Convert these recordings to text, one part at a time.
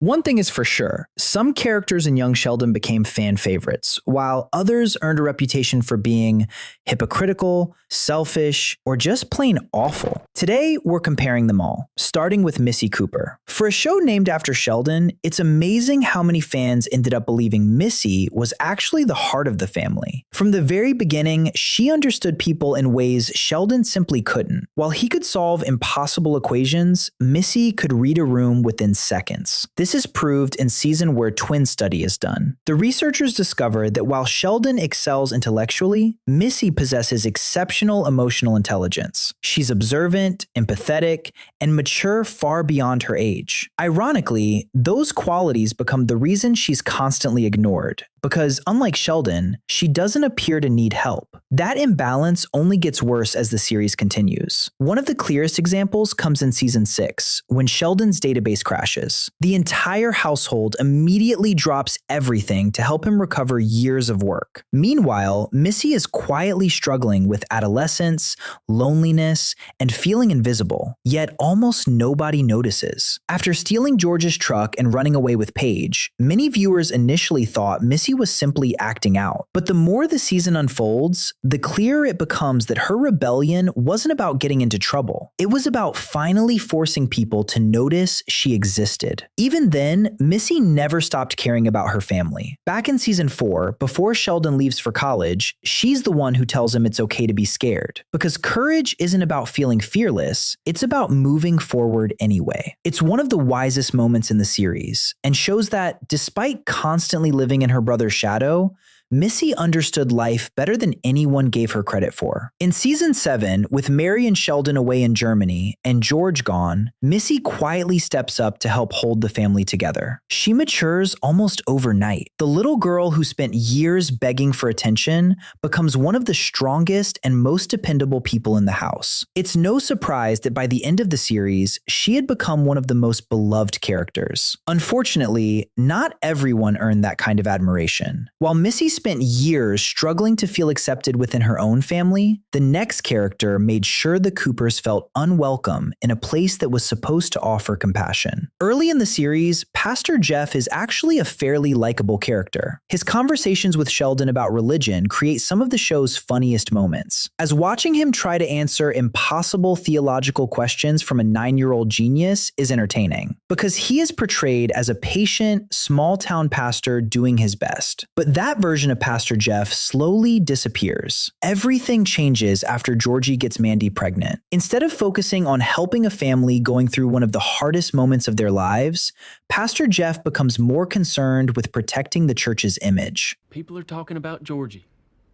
One thing is for sure, some characters in Young Sheldon became fan favorites, while others earned a reputation for being hypocritical, selfish, or just plain awful. Today, we're comparing them all, starting with Missy Cooper. For a show named after Sheldon, it's amazing how many fans ended up believing Missy was actually the heart of the family. From the very beginning, she understood people in ways Sheldon simply couldn't. While he could solve impossible equations, Missy could read a room within seconds. This is proved in season where twin study is done. The researchers discovered that while Sheldon excels intellectually, Missy possesses exceptional emotional intelligence. She's observant, empathetic, and mature far beyond her age. Ironically, those qualities become the reason she's constantly ignored, because unlike Sheldon, she doesn't appear to need help. That imbalance only gets worse as the series continues. One of the clearest examples comes in season 6, when Sheldon's database crashes. The entire household immediately drops everything to help him recover years of work. Meanwhile, Missy is quietly struggling with adolescence, loneliness, and feeling invisible, yet almost nobody notices. After stealing George's truck and running away with Paige, many viewers initially thought Missy was simply acting out. But the more the season unfolds, the clearer it becomes that her rebellion wasn't about getting into trouble. It was about finally forcing people to notice she existed. Even then, Missy never stopped caring about her family. Back in season 4, before Sheldon leaves for college, she's the one who tells him it's okay to be scared. Because courage isn't about feeling fearless, it's about moving forward anyway. It's one of the wisest moments in the series, and shows that despite constantly living in her brother's shadow, Missy understood life better than anyone gave her credit for. In season 7, with Mary and Sheldon away in Germany and George gone, Missy quietly steps up to help hold the family together. She matures almost overnight. The little girl who spent years begging for attention becomes one of the strongest and most dependable people in the house. It's no surprise that by the end of the series, she had become one of the most beloved characters. Unfortunately, not everyone earned that kind of admiration. While Missy spent years struggling to feel accepted within her own family, the next character made sure the Coopers felt unwelcome in a place that was supposed to offer compassion. Early in the series, Pastor Jeff is actually a fairly likable character. His conversations with Sheldon about religion create some of the show's funniest moments, as watching him try to answer impossible theological questions from a 9-year-old genius is entertaining, because he is portrayed as a patient, small-town pastor doing his best. But that version of Pastor Jeff slowly disappears. Everything changes after Georgie gets Mandy pregnant. Instead of focusing on helping a family going through one of the hardest moments of their lives, Pastor Jeff becomes more concerned with protecting the church's image. People are talking about Georgie.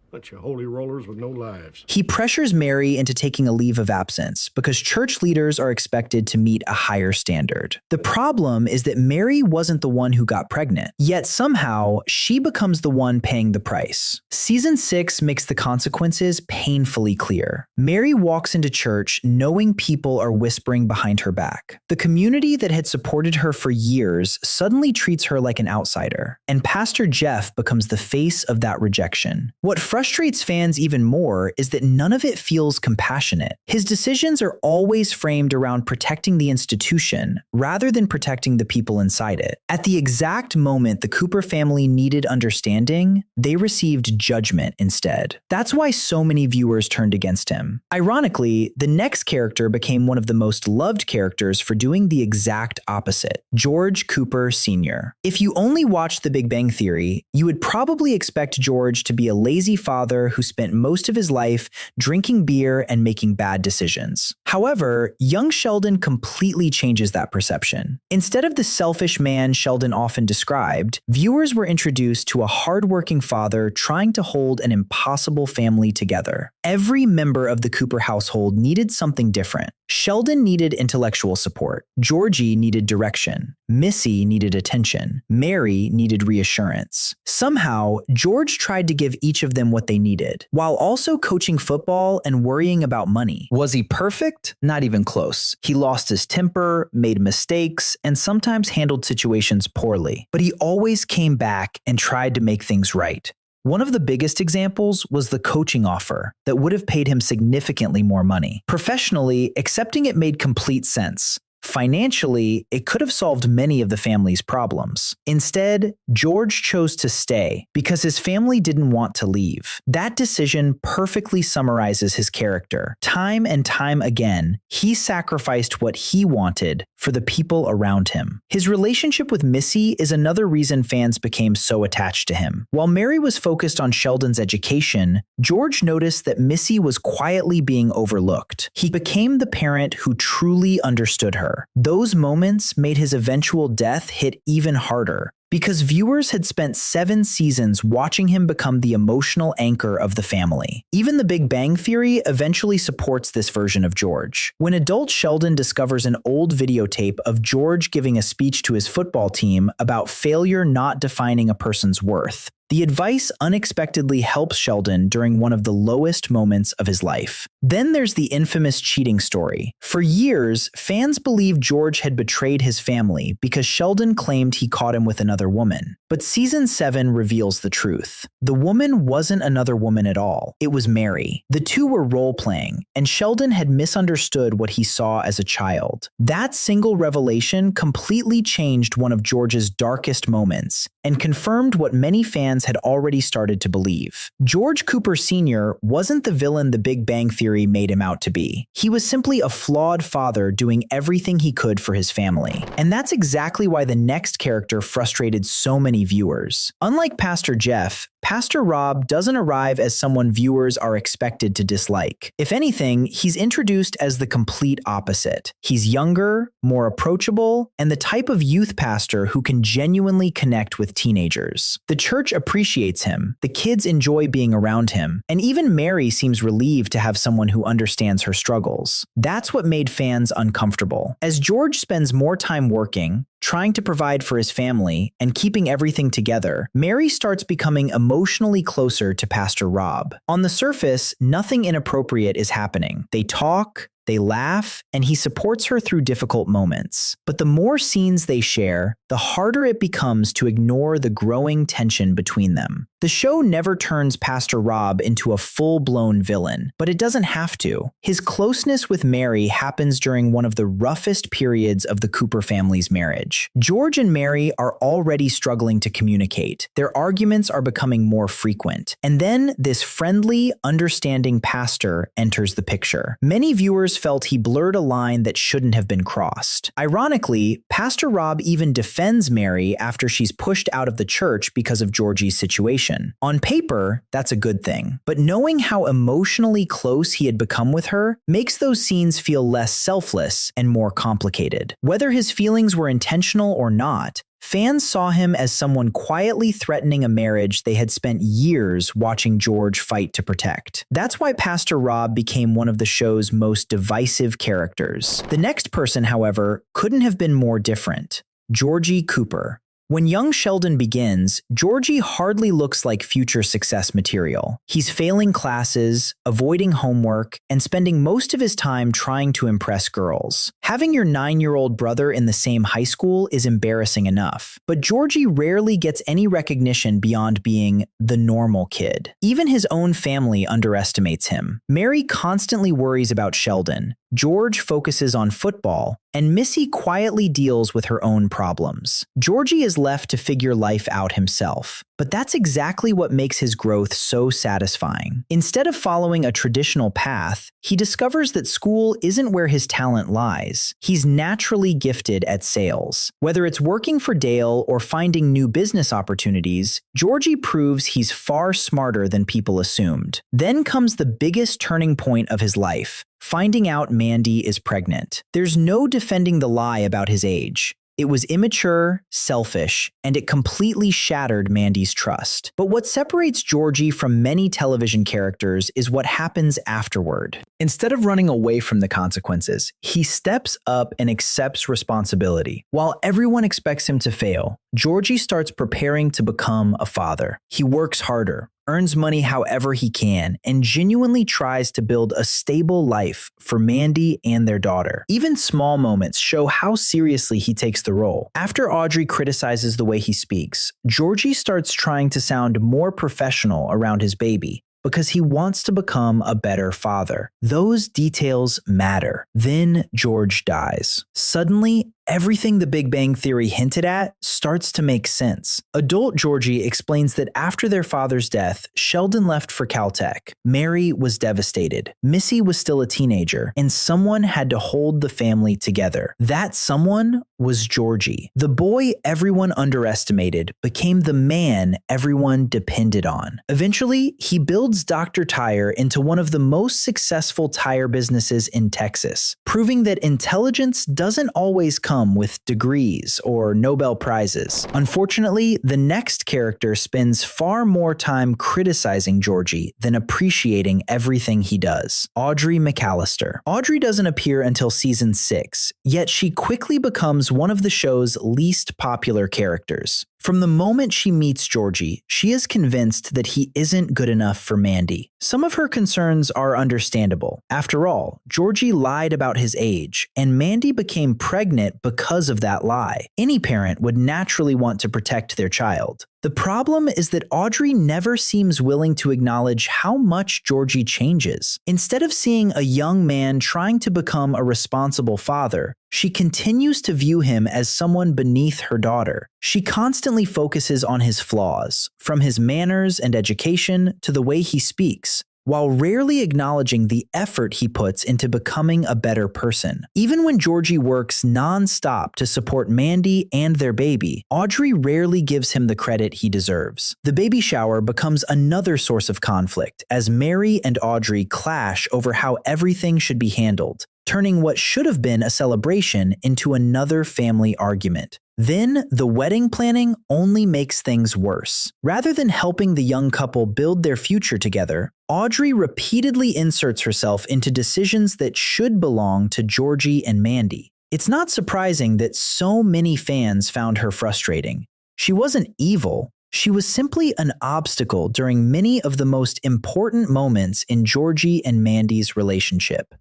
Bunch of holy rollers with no lives. He pressures Mary into taking a leave of absence because church leaders are expected to meet a higher standard. The problem is that Mary wasn't the one who got pregnant, yet somehow she becomes the one paying the price. Season 6 makes the consequences painfully clear. Mary walks into church knowing people are whispering behind her back. The community that had supported her for years suddenly treats her like an outsider, and Pastor Jeff becomes the face of that rejection. What frustrates fans even more is that none of it feels compassionate. His decisions are always framed around protecting the institution rather than protecting the people inside it. At the exact moment the Cooper family needed understanding, they received judgment instead. That's why so many viewers turned against him. Ironically, the next character became one of the most loved characters for doing the exact opposite, George Cooper Sr. If you only watched The Big Bang Theory, you would probably expect George to be a lazy father who spent most of his life drinking beer and making bad decisions. However, young Sheldon completely changes that perception. Instead of the selfish man Sheldon often described, viewers were introduced to a hardworking father trying to hold an impossible family together. Every member of the Cooper household needed something different. Sheldon needed intellectual support. Georgie needed direction. Missy needed attention. Mary needed reassurance. Somehow, George tried to give each of them what they needed, while also coaching football and worrying about money. Was he perfect? Not even close. He lost his temper, made mistakes, and sometimes handled situations poorly. But he always came back and tried to make things right. One of the biggest examples was the coaching offer that would have paid him significantly more money. Professionally, accepting it made complete sense. Financially, it could have solved many of the family's problems. Instead, George chose to stay because his family didn't want to leave. That decision perfectly summarizes his character. Time and time again, he sacrificed what he wanted for the people around him. His relationship with Missy is another reason fans became so attached to him. While Mary was focused on Sheldon's education, George noticed that Missy was quietly being overlooked. He became the parent who truly understood her. Those moments made his eventual death hit even harder, because viewers had spent 7 seasons watching him become the emotional anchor of the family. Even The Big Bang Theory eventually supports this version of George. When adult Sheldon discovers an old videotape of George giving a speech to his football team about failure not defining a person's worth, the advice unexpectedly helps Sheldon during one of the lowest moments of his life. Then there's the infamous cheating story. For years, fans believed George had betrayed his family because Sheldon claimed he caught him with another woman. But season 7 reveals the truth. The woman wasn't another woman at all. It was Mary. The two were role-playing, and Sheldon had misunderstood what he saw as a child. That single revelation completely changed one of George's darkest moments and confirmed what many fans had already started to believe. George Cooper Sr. wasn't the villain The Big Bang Theory made him out to be. He was simply a flawed father doing everything he could for his family. And that's exactly why the next character frustrated so many viewers. Unlike Pastor Jeff, Pastor Rob doesn't arrive as someone viewers are expected to dislike. If anything, he's introduced as the complete opposite. He's younger, more approachable, and the type of youth pastor who can genuinely connect with teenagers. The church appreciates him, the kids enjoy being around him, and even Mary seems relieved to have someone who understands her struggles. That's what made fans uncomfortable. As George spends more time working, trying to provide for his family, and keeping everything together, Mary starts becoming emotionally closer to Pastor Rob. On the surface, nothing inappropriate is happening. They talk, they laugh, and he supports her through difficult moments. But the more scenes they share, the harder it becomes to ignore the growing tension between them. The show never turns Pastor Rob into a full-blown villain, but it doesn't have to. His closeness with Mary happens during one of the roughest periods of the Cooper family's marriage. George and Mary are already struggling to communicate. Their arguments are becoming more frequent. And then this friendly, understanding pastor enters the picture. Many viewers felt he blurred a line that shouldn't have been crossed. Ironically, Pastor Rob even defends Mary after she's pushed out of the church because of Georgie's situation. On paper, that's a good thing. But knowing how emotionally close he had become with her makes those scenes feel less selfless and more complicated. Whether his feelings were intentional or not, fans saw him as someone quietly threatening a marriage they had spent years watching George fight to protect. That's why Pastor Rob became one of the show's most divisive characters. The next person, however, couldn't have been more different: Georgie Cooper. When young Sheldon begins, Georgie hardly looks like future success material. He's failing classes, avoiding homework, and spending most of his time trying to impress girls. Having your 9-year-old brother in the same high school is embarrassing enough, but Georgie rarely gets any recognition beyond being the normal kid. Even his own family underestimates him. Mary constantly worries about Sheldon, George focuses on football, and Missy quietly deals with her own problems. Georgie is left to figure life out himself. But that's exactly what makes his growth so satisfying. Instead of following a traditional path, he discovers that school isn't where his talent lies. He's naturally gifted at sales. Whether it's working for Dale or finding new business opportunities, Georgie proves he's far smarter than people assumed. Then comes the biggest turning point of his life: finding out Mandy is pregnant. There's no defending the lie about his age. It was immature, selfish, and it completely shattered Mandy's trust. But what separates Georgie from many television characters is what happens afterward. Instead of running away from the consequences, he steps up and accepts responsibility. While everyone expects him to fail, Georgie starts preparing to become a father. He works harder, earns money however he can, and genuinely tries to build a stable life for Mandy and their daughter. Even small moments show how seriously he takes the role. After Audrey criticizes the way he speaks, Georgie starts trying to sound more professional around his baby, because he wants to become a better father. Those details matter. Then George dies. Suddenly, everything the Big Bang Theory hinted at starts to make sense. Adult Georgie explains that after their father's death, Sheldon left for Caltech. Mary was devastated. Missy was still a teenager, and someone had to hold the family together. That someone was Georgie. The boy everyone underestimated became the man everyone depended on. Eventually, he builds Dr. Tire into one of the most successful tire businesses in Texas, proving that intelligence doesn't always come with degrees or Nobel Prizes. Unfortunately, the next character spends far more time criticizing Georgie than appreciating everything he does. Audrey Mallister. Audrey doesn't appear until season 6, yet she quickly becomes one of the show's least popular characters. From the moment she meets Georgie, she is convinced that he isn't good enough for Mandy. Some of her concerns are understandable. After all, Georgie lied about his age, and Mandy became pregnant because of that lie. Any parent would naturally want to protect their child. The problem is that Audrey never seems willing to acknowledge how much Georgie changes. Instead of seeing a young man trying to become a responsible father, she continues to view him as someone beneath her daughter. She constantly focuses on his flaws, from his manners and education to the way he speaks, while rarely acknowledging the effort he puts into becoming a better person. Even when Georgie works non-stop to support Mandy and their baby, Audrey rarely gives him the credit he deserves. The baby shower becomes another source of conflict as Mary and Audrey clash over how everything should be handled, turning what should have been a celebration into another family argument. Then, the wedding planning only makes things worse. Rather than helping the young couple build their future together, Audrey repeatedly inserts herself into decisions that should belong to Georgie and Mandy. It's not surprising that so many fans found her frustrating. She wasn't evil. She was simply an obstacle during many of the most important moments in Georgie and Mandy's relationship.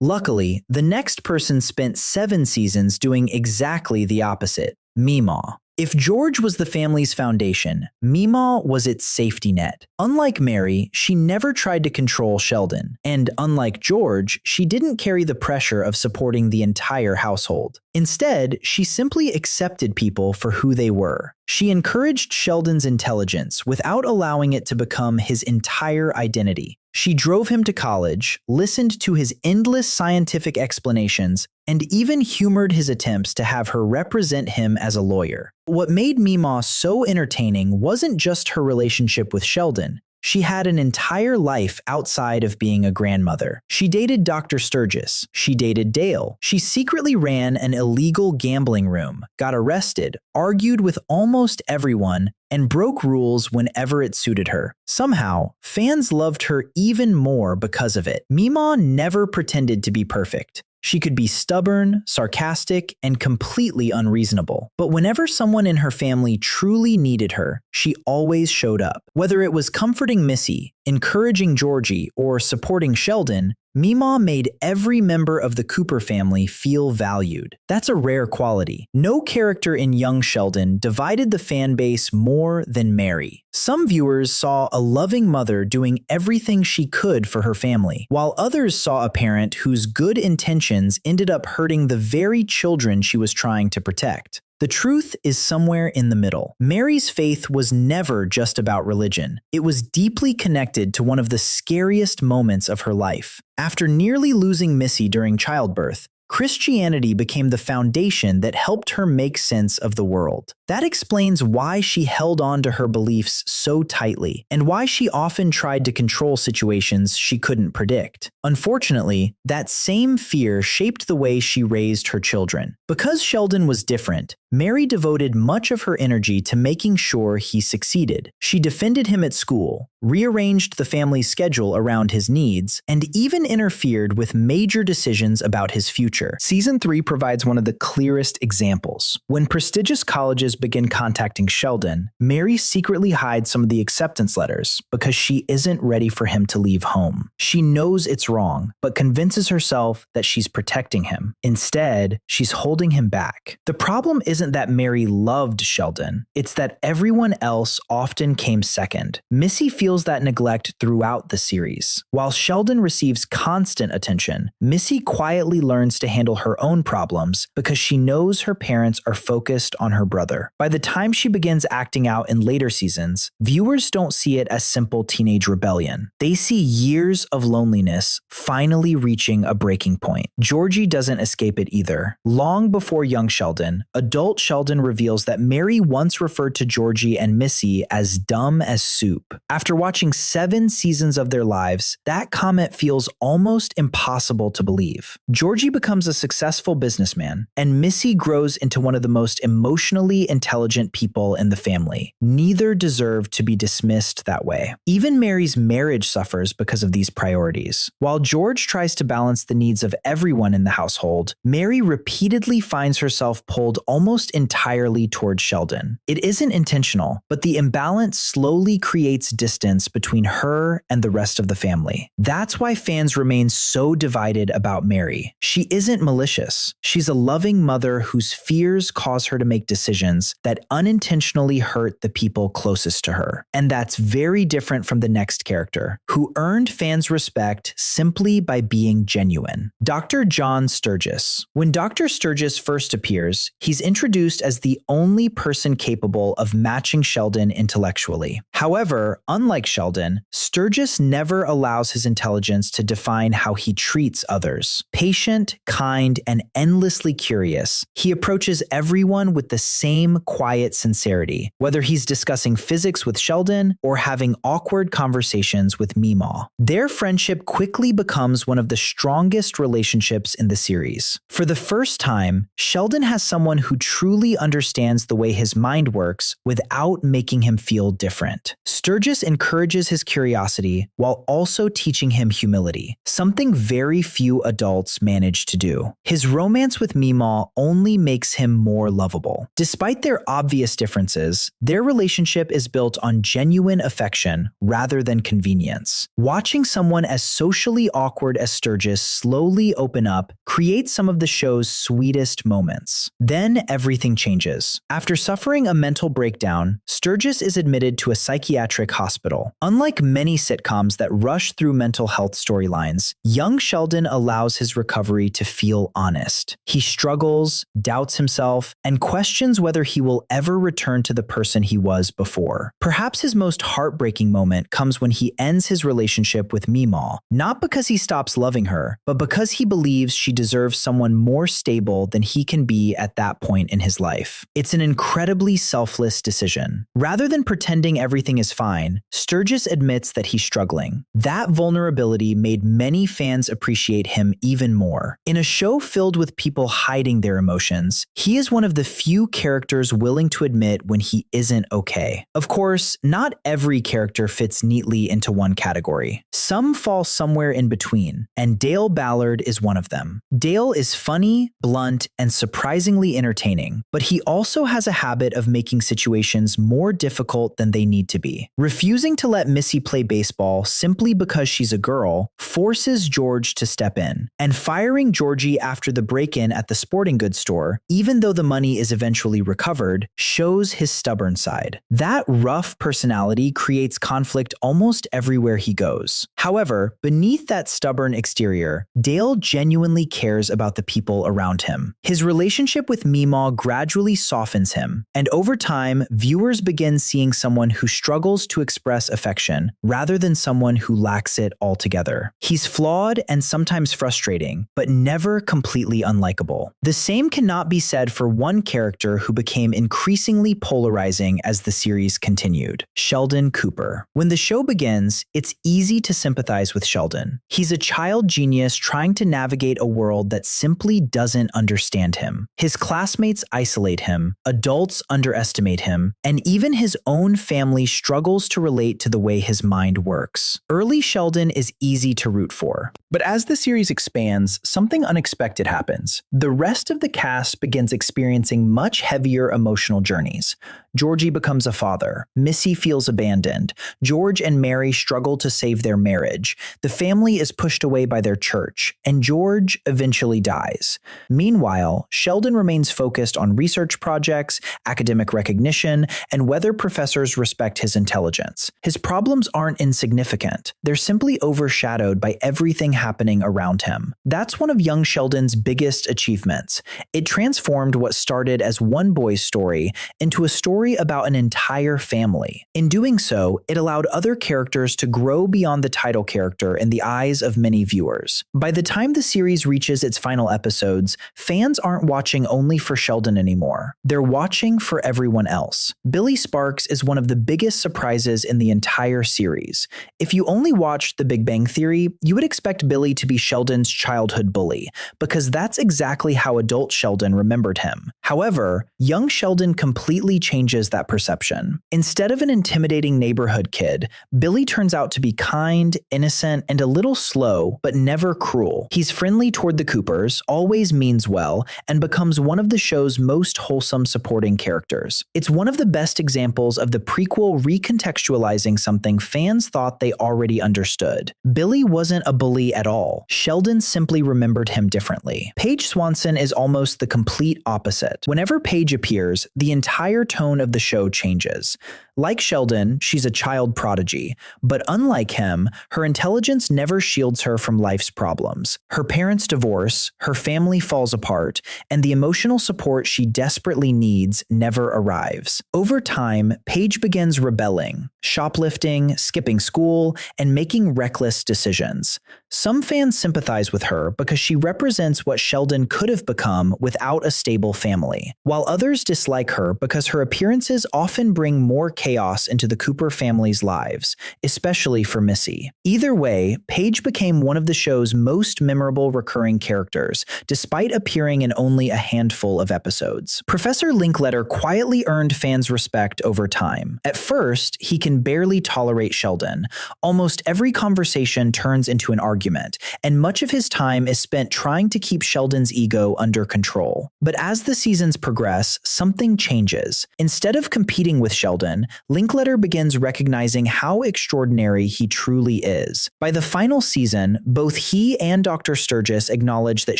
Luckily, the next person spent 7 seasons doing exactly the opposite: Meemaw. If George was the family's foundation, Meemaw was its safety net. Unlike Mary, she never tried to control Sheldon, and unlike George, she didn't carry the pressure of supporting the entire household. Instead, she simply accepted people for who they were. She encouraged Sheldon's intelligence without allowing it to become his entire identity. She drove him to college, listened to his endless scientific explanations, and even humored his attempts to have her represent him as a lawyer. What made Meemaw so entertaining wasn't just her relationship with Sheldon. She had an entire life outside of being a grandmother. She dated Dr. Sturgis. She dated Dale. She secretly ran an illegal gambling room, got arrested, argued with almost everyone, and broke rules whenever it suited her. Somehow, fans loved her even more because of it. Meemaw never pretended to be perfect. She could be stubborn, sarcastic, and completely unreasonable. But whenever someone in her family truly needed her, she always showed up. Whether it was comforting Missy, encouraging Georgie, or supporting Sheldon, Meemaw made every member of the Cooper family feel valued. That's a rare quality. No character in young Sheldon divided the fan base more than Mary. Some viewers saw a loving mother doing everything she could for her family, while others saw a parent whose good intentions ended up hurting the very children she was trying to protect. The truth is somewhere in the middle. Mary's faith was never just about religion. It was deeply connected to one of the scariest moments of her life. After nearly losing Missy during childbirth, Christianity became the foundation that helped her make sense of the world. That explains why she held on to her beliefs so tightly, and why she often tried to control situations she couldn't predict. Unfortunately, that same fear shaped the way she raised her children. Because Sheldon was different, Mary devoted much of her energy to making sure he succeeded. She defended him at school, rearranged the family's schedule around his needs, and even interfered with major decisions about his future. Season 3 provides one of the clearest examples. When prestigious colleges viewers begin contacting Sheldon, Mary secretly hides some of the acceptance letters because she isn't ready for him to leave home. She knows it's wrong, but convinces herself that she's protecting him. Instead, she's holding him back. The problem isn't that Mary loved Sheldon, it's that everyone else often came second. Missy feels that neglect throughout the series. While Sheldon receives constant attention, Missy quietly learns to handle her own problems because she knows her parents are focused on her brother. By the time she begins acting out in later seasons, viewers don't see it as simple teenage rebellion. They see years of loneliness finally reaching a breaking point. Georgie doesn't escape it either. Long before young Sheldon, adult Sheldon reveals that Mary once referred to Georgie and Missy as dumb as soup. After watching 7 seasons of their lives, that comment feels almost impossible to believe. Georgie becomes a successful businessman, and Missy grows into one of the most emotionally intelligent people in the family. Neither deserve to be dismissed that way. Even Mary's marriage suffers because of these priorities. While George tries to balance the needs of everyone in the household, Mary repeatedly finds herself pulled almost entirely towards Sheldon. It isn't intentional, but the imbalance slowly creates distance between her and the rest of the family. That's why fans remain so divided about Mary. She isn't malicious. She's a loving mother whose fears cause her to make decisions that unintentionally hurt the people closest to her. And that's very different from the next character, who earned fans' respect simply by being genuine. Dr. John Sturgis. When Dr. Sturgis first appears, he's introduced as the only person capable of matching Sheldon intellectually. However, unlike Sheldon, Sturgis never allows his intelligence to define how he treats others. Patient, kind, and endlessly curious, he approaches everyone with the same quiet sincerity, whether he's discussing physics with Sheldon or having awkward conversations with Meemaw. Their friendship quickly becomes one of the strongest relationships in the series. For the first time, Sheldon has someone who truly understands the way his mind works without making him feel different. Sturgis encourages his curiosity while also teaching him humility, something very few adults manage to do. His romance with Meemaw only makes him more lovable. Despite their obvious differences, their relationship is built on genuine affection rather than convenience. Watching someone as socially awkward as Sturgis slowly open up creates some of the show's sweetest moments. Then everything changes. After suffering a mental breakdown, Sturgis is admitted to a psychiatric hospital. Unlike many sitcoms that rush through mental health storylines, young Sheldon allows his recovery to feel honest. He struggles, doubts himself, and questions whether he will ever return to the person he was before. Perhaps his most heartbreaking moment comes when he ends his relationship with Meemaw, not because he stops loving her, but because he believes she deserves someone more stable than he can be at that point in his life. It's an incredibly selfless decision. Rather than pretending everything is fine, Sturgis admits that he's struggling. That vulnerability made many fans appreciate him even more. In a show filled with people hiding their emotions, he is one of the few characters willing to admit when he isn't okay. Of course, not every character fits neatly into one category. Some fall somewhere in between, and Dale Ballard is one of them. Dale is funny, blunt, and surprisingly entertaining, but he also has a habit of making situations more difficult than they need to be. Refusing to let Missy play baseball simply because she's a girl forces George to step in, and firing Georgie after the break-in at the sporting goods store, even though the money is eventually recovered, shows his stubborn side. That rough personality creates conflict almost everywhere he goes. However, beneath that stubborn exterior, Dale genuinely cares about the people around him. His relationship with Meemaw gradually softens him, and over time, viewers begin seeing someone who struggles to express affection rather than someone who lacks it altogether. He's flawed and sometimes frustrating, but never completely unlikable. The same cannot be said for one character who became increasingly polarizing as the series continued: Sheldon Cooper. When the show begins, it's easy to sympathize with Sheldon. He's a child genius trying to navigate a world that simply doesn't understand him. His classmates isolate him, adults underestimate him, and even his own family struggles to relate to the way his mind works. Early Sheldon is easy to root for. But as the series expands, something unexpected happens. The rest of the cast begins experiencing much heavier clear emotional journeys. Georgie becomes a father. Missy feels abandoned. George and Mary struggle to save their marriage. The family is pushed away by their church, and George eventually dies. Meanwhile, Sheldon remains focused on research projects, academic recognition, and whether professors respect his intelligence. His problems aren't insignificant. They're simply overshadowed by everything happening around him. That's one of young Sheldon's biggest achievements. It transformed what started as one boy's story into a story about an entire family. In doing so, it allowed other characters to grow beyond the title character in the eyes of many viewers. By the time the series reaches its final episodes, fans aren't watching only for Sheldon anymore. They're watching for everyone else. Billy Sparks is one of the biggest surprises in the entire series. If you only watched The Big Bang Theory, you would expect Billy to be Sheldon's childhood bully, because that's exactly how adult Sheldon remembered him. However, young Sheldon completely changes that perception. Instead of an intimidating neighborhood kid, Billy turns out to be kind, innocent, and a little slow, but never cruel. He's friendly toward the Coopers, always means well, and becomes one of the show's most wholesome supporting characters. It's one of the best examples of the prequel recontextualizing something fans thought they already understood. Billy wasn't a bully at all. Sheldon simply remembered him differently. Paige Swanson is almost the complete opposite. Whenever Paige appears, the entire tone of the show changes. Like Sheldon, she's a child prodigy, but unlike him, her intelligence never shields her from life's problems. Her parents divorce, her family falls apart, and the emotional support she desperately needs never arrives. Over time, Paige begins rebelling, shoplifting, skipping school, and making reckless decisions. Some fans sympathize with her because she represents what Sheldon could have become without a stable family, while others dislike her because her appearances often bring more chaos into the Cooper family's lives, especially for Missy. Either way, Paige became one of the show's most memorable recurring characters, despite appearing in only a handful of episodes. Professor Linkletter quietly earned fans' respect over time. At first, he can barely tolerate Sheldon. Almost every conversation turns into an argument, and much of his time is spent trying to keep Sheldon's ego under control. But as the seasons progress, something changes. Instead of competing with Sheldon, Linkletter begins recognizing how extraordinary he truly is. By the final season, both he and Dr. Sturgis acknowledge that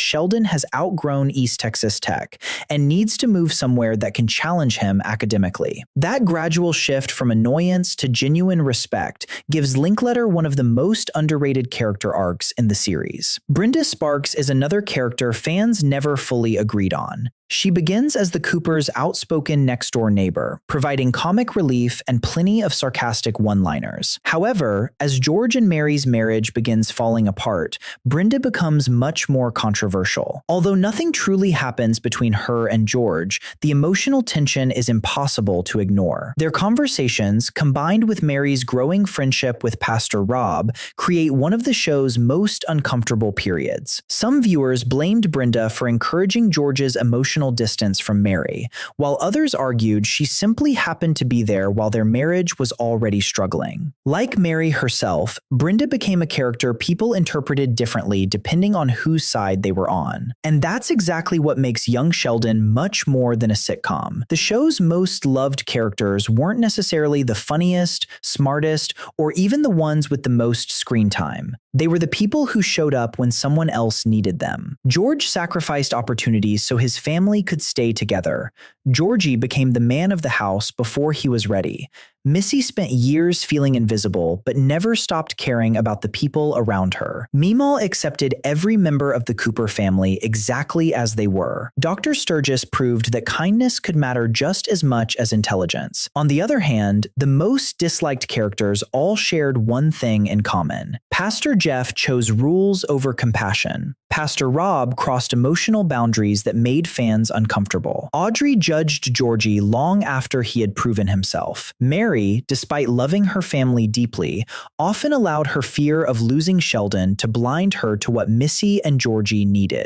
Sheldon has outgrown East Texas Tech and needs to move somewhere that can challenge him academically. That gradual shift from annoyance to genuine respect gives Linkletter one of the most underrated character arcs in the series. Brenda Sparks is another character fans never fully agreed on. She begins as the Coopers' outspoken next-door neighbor, providing comic relief and plenty of sarcastic one-liners. However, as George and Mary's marriage begins falling apart, Brenda becomes much more controversial. Although nothing truly happens between her and George, the emotional tension is impossible to ignore. Their conversations, combined with Mary's growing friendship with Pastor Rob, create one of the show's most uncomfortable periods. Some viewers blamed Brenda for encouraging George's emotional distance from Mary, while others argued she simply happened to be there while their marriage was already struggling. Like Mary herself, Brenda became a character people interpreted differently depending on whose side they were on. And that's exactly what makes young Sheldon much more than a sitcom. The show's most loved characters weren't necessarily the funniest, smartest, or even the ones with the most screen time. They were the people who showed up when someone else needed them. George sacrificed opportunities so his family could stay together. Georgie became the man of the house before he was ready. Missy spent years feeling invisible, but never stopped caring about the people around her. Meemaw accepted every member of the Cooper family exactly as they were. Dr. Sturgis proved that kindness could matter just as much as intelligence. On the other hand, the most disliked characters all shared one thing in common. Pastor Jeff chose rules over compassion. Pastor Rob crossed emotional boundaries that made fans uncomfortable. Audrey judged Georgie long after he had proven himself. Mary, despite loving her family deeply, often allowed her fear of losing Sheldon to blind her to what Missy and Georgie needed.